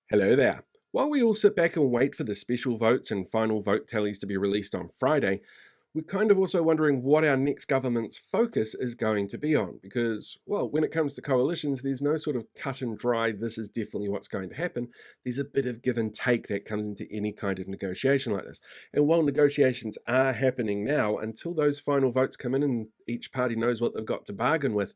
Hello there. While we all sit back and wait for the special votes and final vote tallies to be released on Friday, we're kind of also wondering what our next government's focus is going to be on. Because, well, when it comes to coalitions, there's no sort of cut and dry, this is definitely what's going to happen. There's a bit of give and take that comes into any kind of negotiation like this. And while negotiations are happening now, until those final votes come in and each party knows what they've got to bargain with,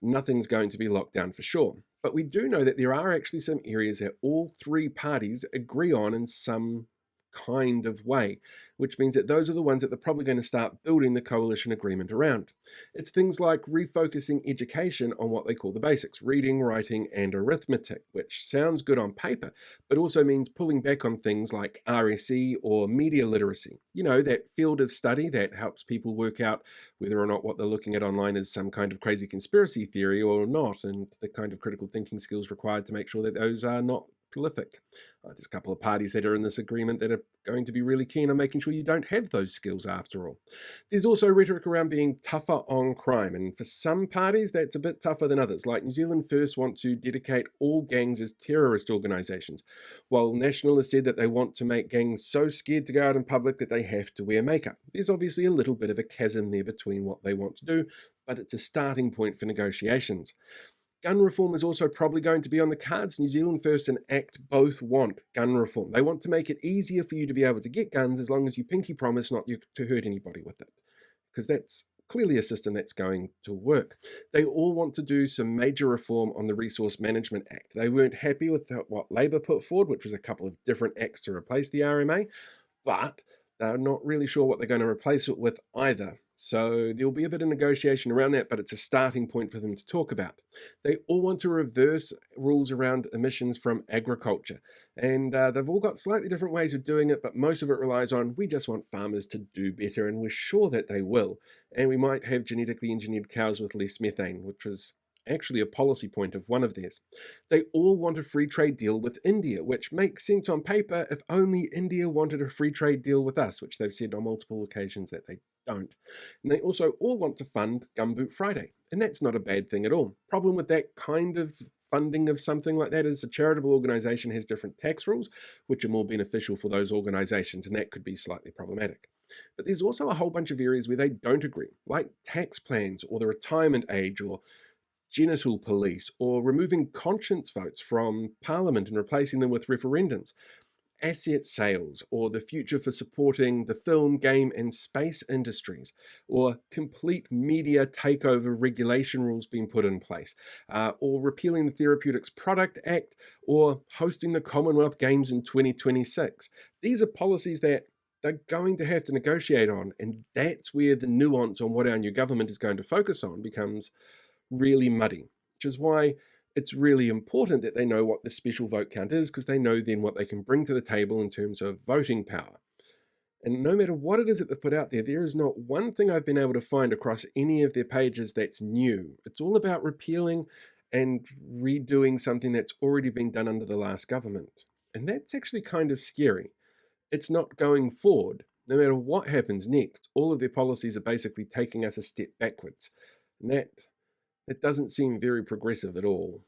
nothing's going to be locked down for sure. But we do know that there are actually some areas that all three parties agree on in some kind of way, which means that those are the ones that they're probably going to start building the coalition agreement around. It's things like refocusing education on what they call the basics: reading, writing, and arithmetic, which sounds good on paper, but also means pulling back on things like RSE or media literacy. You know, that field of study that helps people work out whether or not what they're looking at online is some kind of crazy conspiracy theory or not, and the kind of critical thinking skills required to make sure that those are not prolific. There's a couple of parties that are in this agreement that are going to be really keen on making sure you don't have those skills after all. There's also rhetoric around being tougher on crime, and for some parties that's a bit tougher than others. Like New Zealand First want to dedicate all gangs as terrorist organisations, while National has said that they want to make gangs so scared to go out in public that they have to wear makeup. There's obviously a little bit of a chasm there between what they want to do, but it's a starting point for negotiations. Gun reform is also probably going to be on the cards. New Zealand First and ACT both want gun reform. They want to make it easier for you to be able to get guns as long as you pinky promise not to hurt anybody with it, because that's clearly a system that's going to work. They all want to do some major reform on the Resource Management Act. They weren't happy with what Labor put forward, which was a couple of different acts to replace the RMA, but they're not really sure what they're going to replace it with either. So there'll be a bit of negotiation around that, but it's a starting point for them to talk about. They all want to reverse rules around emissions from agriculture. And they've all got slightly different ways of doing it, but most of it relies on we just want farmers to do better, and we're sure that they will. And we might have genetically engineered cows with less methane, which was actually a policy point of one of theirs. They all want a free trade deal with India, which makes sense on paper if only India wanted a free trade deal with us, which they've said on multiple occasions that they don't. And they also all want to fund Gumboot Friday, and that's not a bad thing at all. Problem with that kind of funding of something like that is a charitable organization has different tax rules, which are more beneficial for those organizations, and that could be slightly problematic. But there's also a whole bunch of areas where they don't agree, like tax plans or the retirement age or genital police, or removing conscience votes from Parliament and replacing them with referendums, asset sales, or the future for supporting the film, game, and space industries, or complete media takeover regulation rules being put in place, or repealing the Therapeutics Product Act, or hosting the Commonwealth Games in 2026. These are policies that they're going to have to negotiate on, and that's where the nuance on what our new government is going to focus on becomes really muddy, which is why it's really important that they know what the special vote count is, because they know then what they can bring to the table in terms of voting power. And no matter what it is that they've put out there, there is not one thing I've been able to find across any of their pages that's new. It's all about repealing and redoing something that's already been done under the last government. And that's actually kind of scary. It's not going forward. No matter what happens next, all of their policies are basically taking us a step backwards. And that it doesn't seem very progressive at all.